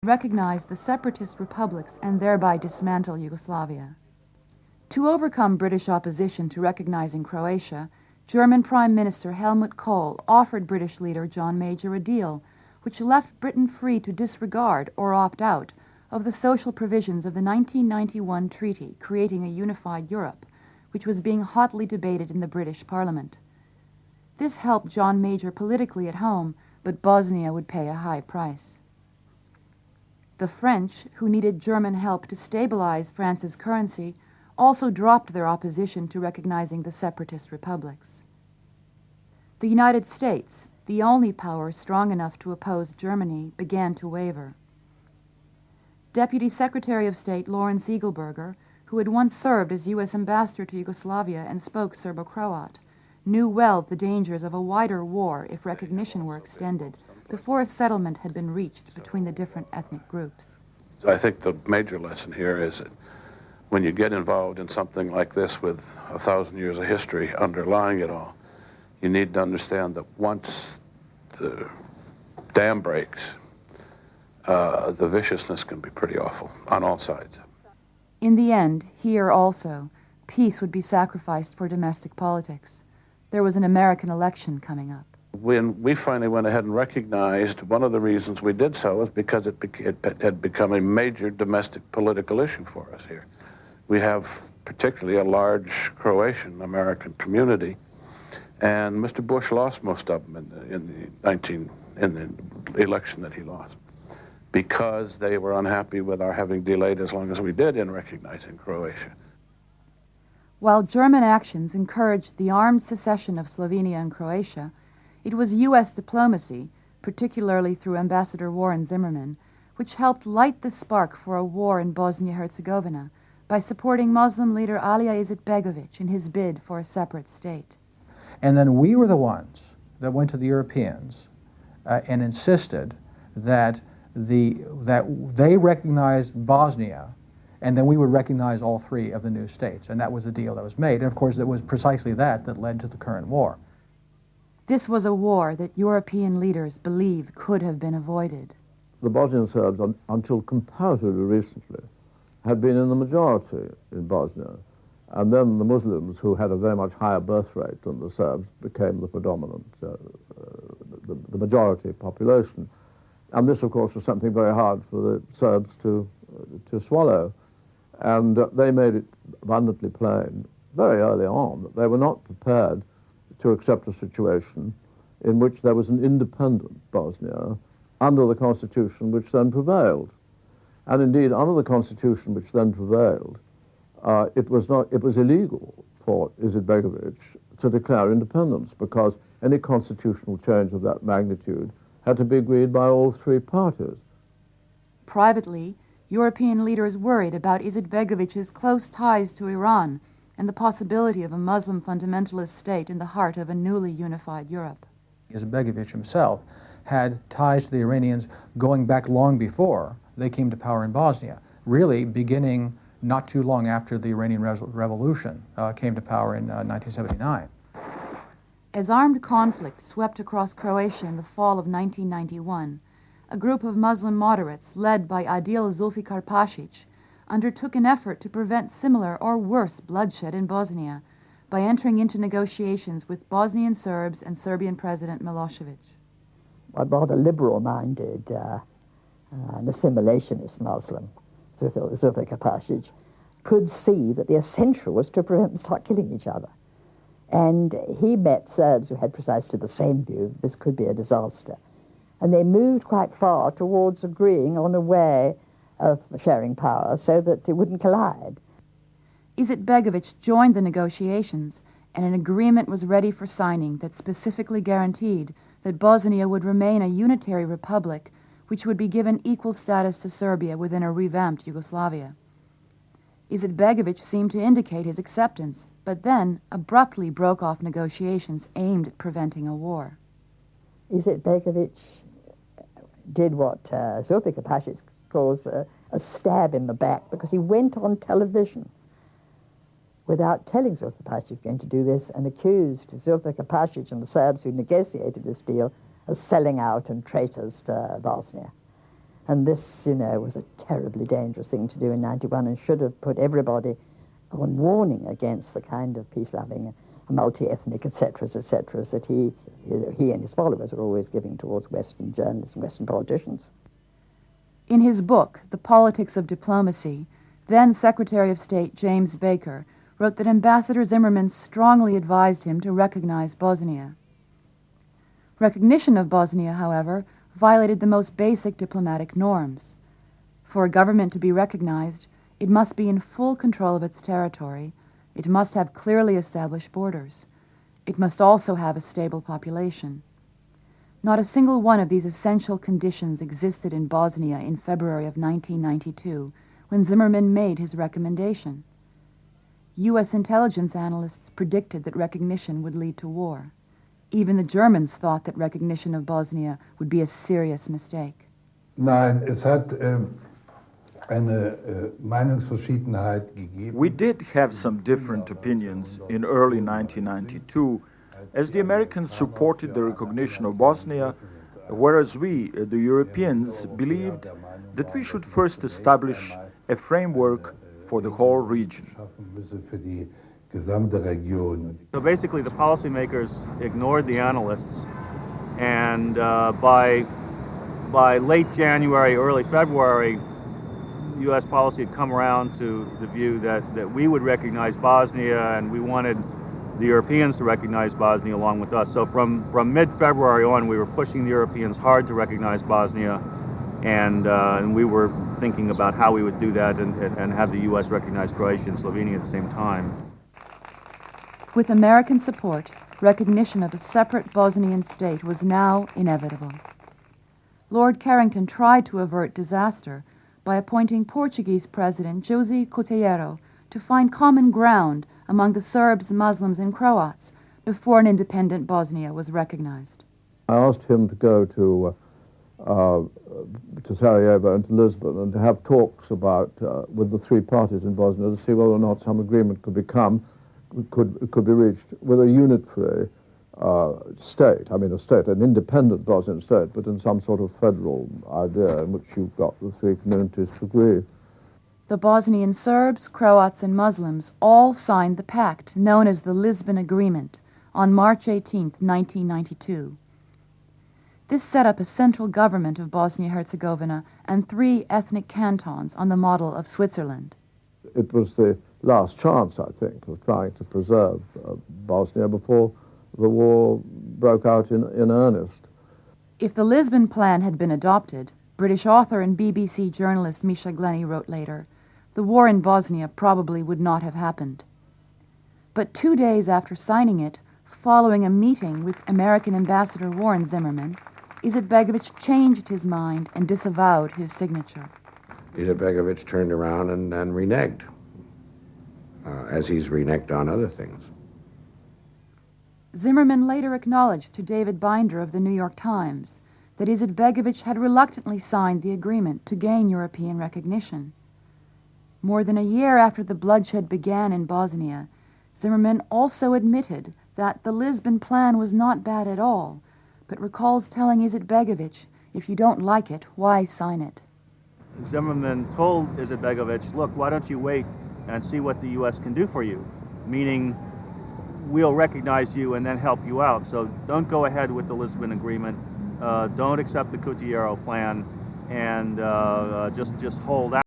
recognize the separatist republics and thereby dismantle Yugoslavia. To overcome British opposition to recognizing Croatia, German Prime Minister Helmut Kohl offered British leader John Major a deal which left Britain free to disregard or opt out of the social provisions of the 1991 treaty creating a unified Europe, which was being hotly debated in the British Parliament. This helped John Major politically at home, but Bosnia would pay a high price. The French, who needed German help to stabilize France's currency, also dropped their opposition to recognizing the separatist republics. The United States, the only power strong enough to oppose Germany, began to waver. Deputy Secretary of State Lawrence Eagleburger, who had once served as U.S. ambassador to Yugoslavia and spoke Serbo-Croat, knew well the dangers of a wider war if recognition were extended, before a settlement had been reached between the different ethnic groups. I think the major lesson here is that when you get involved in something like this with 1,000 years of history underlying it all, you need to understand that once the dam breaks, the viciousness can be pretty awful on all sides. In the end, here also, peace would be sacrificed for domestic politics. There was an American election coming up. When we finally went ahead and recognized, one of the reasons we did so was because it had become a major domestic political issue for us here. We have particularly a large Croatian American community, and Mr. Bush lost most of them in the election that he lost, because they were unhappy with our having delayed as long as we did in recognizing Croatia. While German actions encouraged the armed secession of Slovenia and Croatia, it was U.S. diplomacy, particularly through Ambassador Warren Zimmerman, which helped light the spark for a war in Bosnia-Herzegovina by supporting Muslim leader Alija Izetbegović in his bid for a separate state. And then we were the ones that went to the Europeans and insisted that they recognized Bosnia, and then we would recognize all three of the new states. And that was the deal that was made. And of course, it was precisely that led to the current war. This was a war that European leaders believe could have been avoided. The Bosnian Serbs, until comparatively recently, had been in the majority in Bosnia. And then the Muslims, who had a very much higher birth rate than the Serbs, became the predominant, the majority population. And this, of course, was something very hard for the Serbs to swallow. And they made it abundantly plain very early on that they were not prepared to accept a situation in which there was an independent Bosnia under the constitution which then prevailed. And indeed, under the constitution which then prevailed, it was illegal for Izetbegović to declare independence, because any constitutional change of that magnitude had to be agreed by all three parties. Privately, European leaders worried about Izetbegović's close ties to Iran and the possibility of a Muslim fundamentalist state in the heart of a newly unified Europe. Izetbegović himself had ties to the Iranians going back long before they came to power in Bosnia, really beginning not too long after the Iranian Revolution came to power in 1979. As armed conflict swept across Croatia in the fall of 1991, a group of Muslim moderates led by Adil Zulfikar Pashic undertook an effort to prevent similar or worse bloodshed in Bosnia by entering into negotiations with Bosnian Serbs and Serbian President Milosevic. A rather liberal-minded an assimilationist Muslim, Zulfikar Pashic, could see that the essential was to prevent them start killing each other. And he met Serbs who had precisely the same view, this could be a disaster. And they moved quite far towards agreeing on a way of sharing power so that it wouldn't collide. Izetbegović joined the negotiations, and an agreement was ready for signing that specifically guaranteed that Bosnia would remain a unitary republic which would be given equal status to Serbia within a revamped Yugoslavia. Izetbegović seemed to indicate his acceptance, but then abruptly broke off negotiations aimed at preventing a war. Izetbegović did what Zulfikar Pashic calls a stab in the back, because he went on television without telling Zulfikar Pashic he was going to do this, and accused Zulfikar Pashic and the Serbs who negotiated this deal of selling out and traitors to Bosnia. And this, you know, was a terribly dangerous thing to do in 91 and should have put everybody on warning against the kind of peace-loving, multi-ethnic, etc., that he and his followers were always giving towards Western journalists and Western politicians. In his book, The Politics of Diplomacy, then Secretary of State James Baker wrote that Ambassador Zimmerman strongly advised him to recognize Bosnia. Recognition of Bosnia, however, violated the most basic diplomatic norms. For a government to be recognized, it must be in full control of its territory, it must have clearly established borders, it must also have a stable population. Not a single one of these essential conditions existed in Bosnia in February of 1992, when Zimmerman made his recommendation. U.S. intelligence analysts predicted that recognition would lead to war. Even the Germans thought that recognition of Bosnia would be a serious mistake. Nein, es hat eine Meinungsverschiedenheit gegeben. We did have some different opinions in early 1992, as the Americans supported the recognition of Bosnia, whereas we, the Europeans, believed that we should first establish a framework for the whole region. So basically the policymakers ignored the analysts, and by late January, early February, U.S. policy had come around to the view that we would recognize Bosnia, and we wanted the Europeans to recognize Bosnia along with us. So from mid-February on, we were pushing the Europeans hard to recognize Bosnia, and we were thinking about how we would do that and have the U.S. recognize Croatia and Slovenia at the same time. With American support, recognition of a separate Bosnian state was now inevitable. Lord Carrington tried to avert disaster by appointing Portuguese President José Coutinho to find common ground among the Serbs, Muslims, and Croats before an independent Bosnia was recognized. I asked him to go to Sarajevo and to Lisbon and to have talks about with the three parties in Bosnia to see whether or not some agreement could be reached with a unitary state. I mean, an independent Bosnian state, but in some sort of federal idea in which you've got the three communities to agree. The Bosnian Serbs, Croats, and Muslims all signed the pact known as the Lisbon Agreement on March 18, 1992. This set up a central government of Bosnia-Herzegovina and 3 ethnic cantons on the model of Switzerland. It was the last chance, I think, of trying to preserve Bosnia before the war broke out in earnest. If the Lisbon Plan had been adopted, British author and BBC journalist Misha Glenny wrote later, the war in Bosnia probably would not have happened. But 2 days after signing it, following a meeting with American Ambassador Warren Zimmerman, Izetbegovic changed his mind and disavowed his signature. Izetbegovic turned around and reneged, as he's reneged on other things. Zimmerman later acknowledged to David Binder of the New York Times that Izetbegovic had reluctantly signed the agreement to gain European recognition. More than a year after the bloodshed began in Bosnia, Zimmerman also admitted that the Lisbon Plan was not bad at all, but recalls telling Izetbegovic, if you don't like it, why sign it? Zimmerman told Izetbegovic, look, why don't you wait and see what the U.S. can do for you, meaning we'll recognize you and then help you out. So don't go ahead with the Lisbon Agreement, don't accept the Coutinho plan, and just hold out.